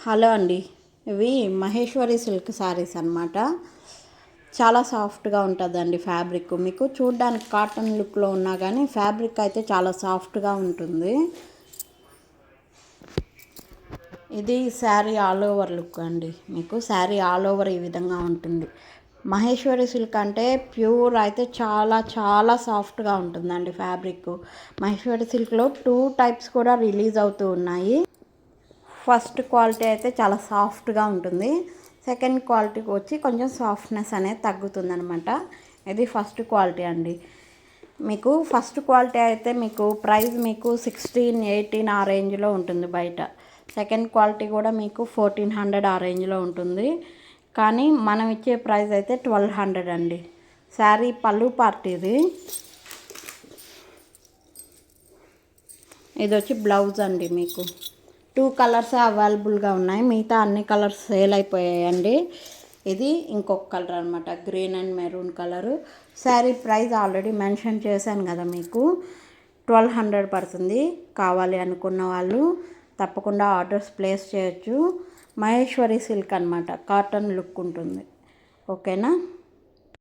Hello అండి. ఇవి Maheshwari silk saris అన్నమాట. చాలా సాఫ్ట్గా ఉంటుందండి ఫ్యాబ్రిక్. మీకు చూడడానికి కాటన్ లుక్లో ఉన్నా కానీ ఫ్యాబ్రిక్ అయితే చాలా సాఫ్ట్గా ఉంటుంది. ఇది శారీ ఆల్ ఓవర్ లుక్ అండి. మీకు శారీ ఆల్ ఓవర్ ఈ విధంగా ఉంటుంది. మహేశ్వరి సిల్క్ అంటే ప్యూర్ అయితే చాలా చాలా సాఫ్ట్గా ఉంటుందండి ఫ్యాబ్రిక్. మహేశ్వరి సిల్క్లో 2 టైప్స్ కూడా రిలీజ్ అవుతూ ఉన్నాయి. ఫస్ట్ క్వాలిటీ అయితే చాలా సాఫ్ట్గా ఉంటుంది. సెకండ్ క్వాలిటీకి వచ్చి కొంచెం సాఫ్ట్నెస్ అనేది తగ్గుతుందనమాట. ఇది ఫస్ట్ క్వాలిటీ అండి. మీకు ఫస్ట్ క్వాలిటీ అయితే మీకు ప్రైస్ మీకు 16-18 ఆ రేంజ్లో ఉంటుంది బయట. సెకండ్ క్వాలిటీ కూడా మీకు 1400 ఆ రేంజ్లో ఉంటుంది. కానీ మనం ఇచ్చే ప్రైస్ అయితే 1200 అండి. శారీ పళ్ళు పార్టీది. ఇది వచ్చి బ్లౌజ్ అండి. మీకు 2 కలర్స్ అవైలబుల్గా ఉన్నాయి. మిగతా అన్ని కలర్స్ సేల్ అయిపోయాయండి. ఇది ఇంకొక కలర్ అనమాట, green and maroon colour. Sari price already mention చేశాను కదా మీకు, 1200 పడుతుంది. కావాలి అనుకున్న వాళ్ళు తప్పకుండా ఆర్డర్స్ ప్లేస్ చేయొచ్చు. మహేశ్వరి సిల్క్ అనమాట, కాటన్ లుక్ ఉంటుంది. ఓకేనా.